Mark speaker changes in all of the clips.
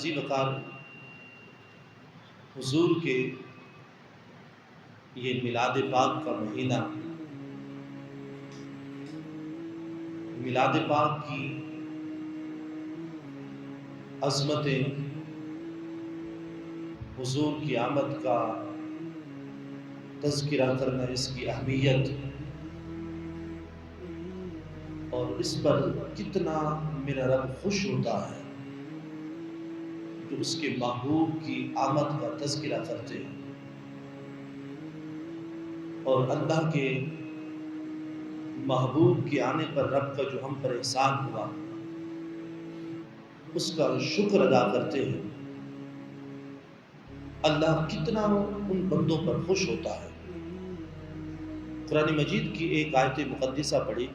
Speaker 1: ذی وقار حضور کے یہ میلاد پاک کا مہینہ، میلاد پاک کی عظمتیں، حضور کی آمد کا تذکرہ کرنا، اس کی اہمیت اور اس پر کتنا میرا رب خوش ہوتا ہے جو اس کے محبوب کی آمد کا تذکرہ کرتے ہیں، اور اللہ کے محبوب کے آنے پر رب کا جو ہم پر احسان ہوا اس کا شکر ادا کرتے ہیں۔ اللہ کتنا ان بندوں پر خوش ہوتا ہے۔ قرآن مجید کی ایک آیت مقدسہ پڑھی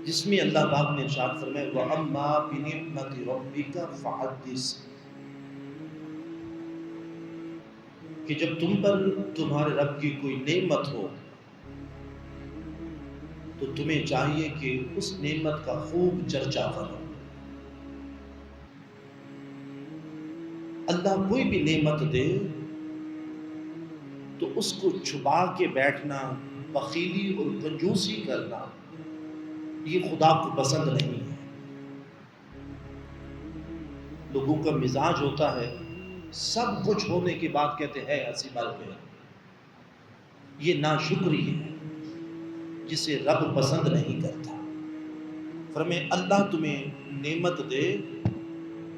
Speaker 1: جس میں اللہ پاک نے ارشاد فرمایا وَأَمَّا بِنِعْمَةِ رَبِّكَ فَحَدِّثْ، کہ جب تم پر تمہارے رب کی کوئی نعمت ہو تو تمہیں چاہیے کہ اس نعمت کا خوب چرچا کرو۔ اللہ کوئی بھی نعمت دے تو اس کو چھپا کے بیٹھنا، بخیلی اور کنجوسی کرنا، یہ خدا کو پسند نہیں ہے۔ لوگوں کا مزاج ہوتا ہے سب کچھ ہونے کے بعد کہتے ہیں ہنسی مر گئے، یہ ناشکری ہے جسے رب پسند نہیں کرتا۔ فرمائے اللہ تمہیں نعمت دے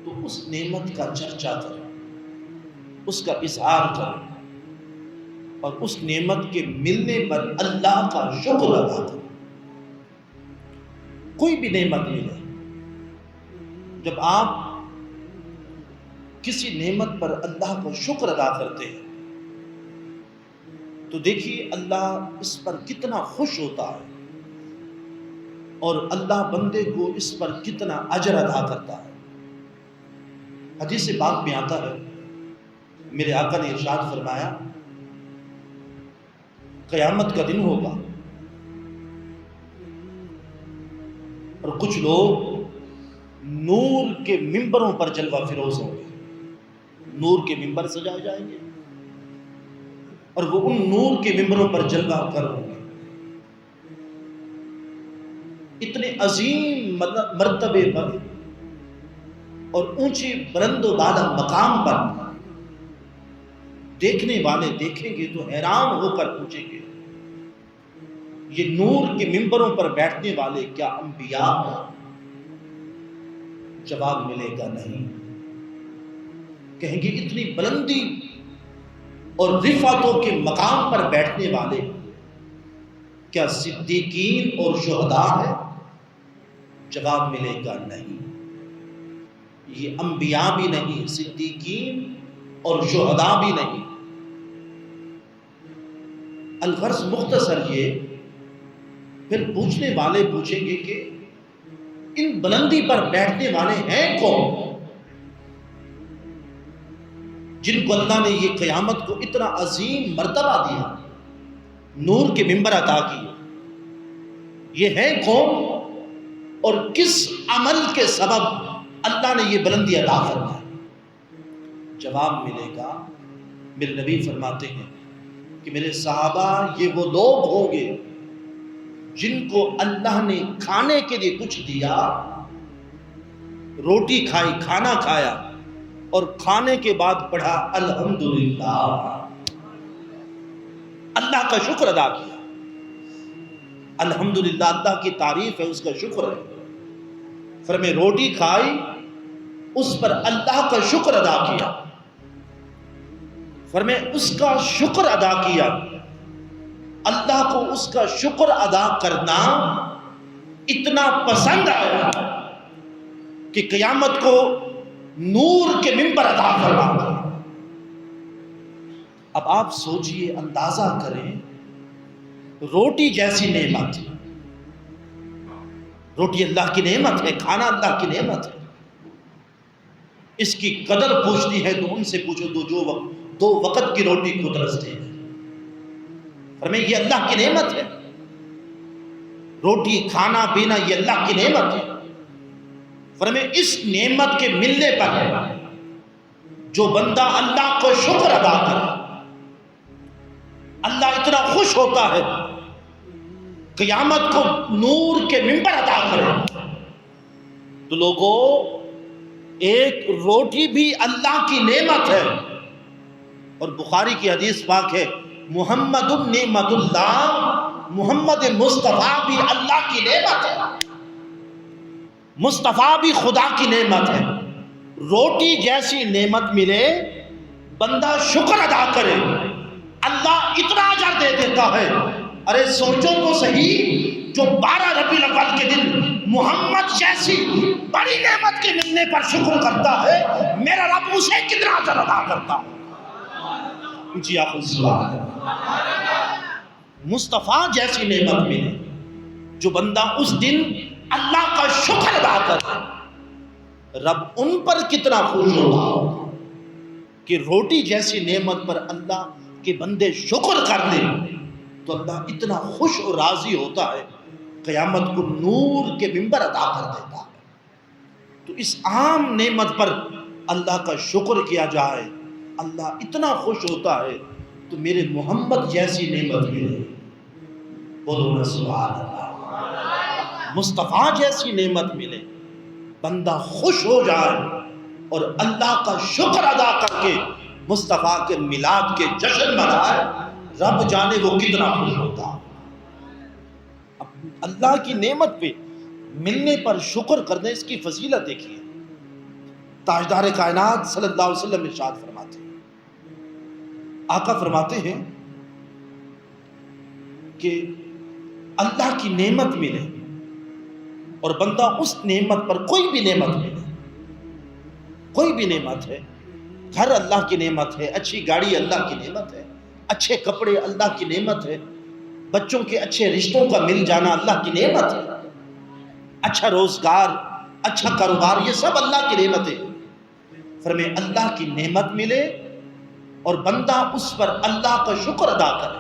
Speaker 1: تو اس نعمت کا چرچا کرو، اس کا اظہار کرو، اور اس نعمت کے ملنے پر اللہ کا شکر ادا کرو۔ کوئی بھی نعمت ملے، جب آپ کسی نعمت پر اللہ کا شکر ادا کرتے ہیں تو دیکھیے اللہ اس پر کتنا خوش ہوتا ہے، اور اللہ بندے کو اس پر کتنا اجر ادا کرتا ہے۔ حدیث پاک میں آتا ہے میرے آقا نے ارشاد فرمایا قیامت کا دن ہوگا اور کچھ لوگ نور کے ممبروں پر جلوہ فروز ہوں گے، نور کے ممبر سجائے جائیں گے اور وہ ان نور کے ممبروں پر جلوہ کر ہوں گے۔ اتنے عظیم مرتبے پر اور اونچی بلند و بالا مقام پر دیکھنے والے دیکھیں گے تو حیران ہو کر پوچھیں گے یہ نور کے ممبروں پر بیٹھنے والے کیا انبیاء ہیں؟ جواب ملے گا نہیں۔ کہیں گے اتنی بلندی اور رفعتوں کے مقام پر بیٹھنے والے کیا صدیقین اور شہداء ہیں؟ جواب ملے گا نہیں۔ یہ انبیاء بھی نہیں، صدیقین اور شہداء بھی نہیں۔ الغرض مختصر یہ، پھر پوچھنے والے پوچھیں گے کہ ان بلندی پر بیٹھنے والے ہیں کون جن کو اللہ نے یہ قیامت کو اتنا عظیم مرتبہ دیا، نور کے ممبر عطا کیے، یہ ہیں کون اور کس عمل کے سبب اللہ نے یہ بلندی عطا فرمائی؟ جواب ملے گا، میرے نبی فرماتے ہیں کہ میرے صحابہ یہ وہ لوگ ہوں گے جن کو اللہ نے کھانے کے لیے کچھ دیا، روٹی کھائی، کھانا کھایا اور کھانے کے بعد پڑھا الحمدللہ، اللہ کا شکر ادا کیا۔ الحمدللہ اللہ کی تعریف ہے، اس کا شکر ہے۔ فرمائے روٹی کھائی، اس پر اللہ کا شکر ادا کیا۔ فرمائے اس کا شکر ادا کیا، اللہ کو اس کا شکر ادا کرنا اتنا پسند آیا کہ قیامت کو نور کے ممبر عطا فرما دیا۔ اب آپ سوچئے، اندازہ کریں، روٹی جیسی نعمت، روٹی اللہ کی نعمت ہے، کھانا اللہ کی نعمت ہے، اس کی قدر پوچھنی ہے تو ان سے پوچھو جو دو وقت کی روٹی کو ترستے ہیں۔ فرمائے یہ اللہ کی نعمت ہے، روٹی کھانا پینا یہ اللہ کی نعمت ہے۔ فرمائے اس نعمت کے ملنے پر جو بندہ اللہ کو شکر ادا کرے، اللہ اتنا خوش ہوتا ہے، قیامت کو نور کے ممبر عطا کرے۔ تو لوگوں، ایک روٹی بھی اللہ کی نعمت ہے، اور بخاری کی حدیث پاک ہے، محمد نعمت اللہ، محمد مصطفیٰ بھی اللہ کی نعمت ہے، مصطفیٰ بھی خدا کی نعمت ہے۔ روٹی جیسی نعمت ملے، بندہ شکر ادا کرے، اللہ اتنا اجر دے دیتا ہے۔ ارے سوچو تو صحیح، جو 12 ربیع الاول کے دن محمد جیسی بڑی نعمت کے ملنے پر شکر کرتا ہے، میرا رب اسے کتنا اجر ادا کرتا ہے۔ جی آپ سبحان اللہ، مصطفیٰ جیسی نعمت ملے، جو بندہ اس دن اللہ کا شکر ادا کرے، رب ان پر کتنا خوش ہوگا کہ روٹی جیسی نعمت پر اللہ کے بندے شکر کر دیں تو اللہ اتنا خوش اور راضی ہوتا ہے، قیامت کو نور کے ممبر عطا کر دیتا ہے۔ تو اس عام نعمت پر اللہ کا شکر کیا جائے، اللہ اتنا خوش ہوتا ہے۔ تو میرے محمد جیسی نعمت ملے، بولو نا سبحان اللہ، مصطفیٰ جیسی نعمت ملے، بندہ خوش ہو جائے اور اللہ کا شکر ادا کر کے مصطفیٰ کے میلاد کے جشن منائے، رب جانے وہ کتنا خوش ہوتا۔ اب اللہ کی نعمت پہ ملنے پر شکر کرنے، اس کی فضیلت دیکھیے۔ تاجدار کائنات صلی اللہ علیہ وسلم ارشاد فرماتے ہیں، آقا فرماتے ہیں کہ اللہ کی نعمت ملے اور بندہ اس نعمت پر، کوئی بھی نعمت ملے، کوئی بھی نعمت ہے، گھر اللہ کی نعمت ہے، اچھی گاڑی اللہ کی نعمت ہے، اچھے کپڑے اللہ کی نعمت ہے، بچوں کے اچھے رشتوں کا مل جانا اللہ کی نعمت ہے، اچھا روزگار، اچھا کاروبار، یہ سب اللہ کی نعمت ہے۔ فرمائے اللہ کی نعمت ملے اور بندہ اس پر اللہ کا شکر ادا کرے،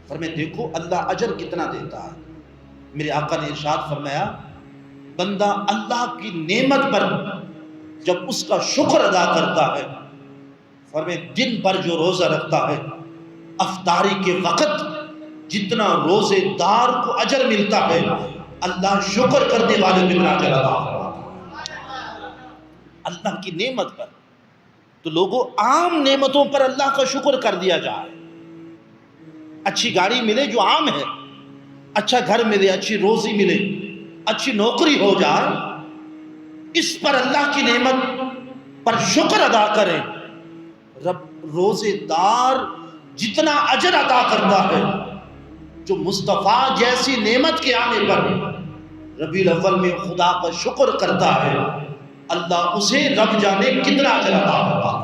Speaker 1: فرمائے دیکھو اللہ اجر کتنا دیتا ہے۔ میرے آقا نے ارشاد فرمایا، بندہ اللہ کی نعمت پر جب اس کا شکر ادا کرتا ہے، فرمائے دن پر جو روزہ رکھتا ہے، افطاری کے وقت جتنا روزے دار کو اجر ملتا ہے، اللہ شکر کرنے والے کو اتنا اجر عطا فرماتا ہے، اللہ کی نعمت پر۔ تو لوگوں، عام نعمتوں پر اللہ کا شکر کر دیا جائے۔ اچھی گاڑی ملے جو عام ہے، اچھا گھر ملے، اچھی روزی ملے، اچھی نوکری ہو جائے، اس پر اللہ کی نعمت پر شکر ادا کریں، رب روزے دار جتنا اجر عطا کرتا ہے، جو مصطفیٰ جیسی نعمت کے آنے پر ربیع الاول میں خدا کا شکر کرتا ہے، اللہ اسے رب جانے کتنا اجر عطا کرتا ہے۔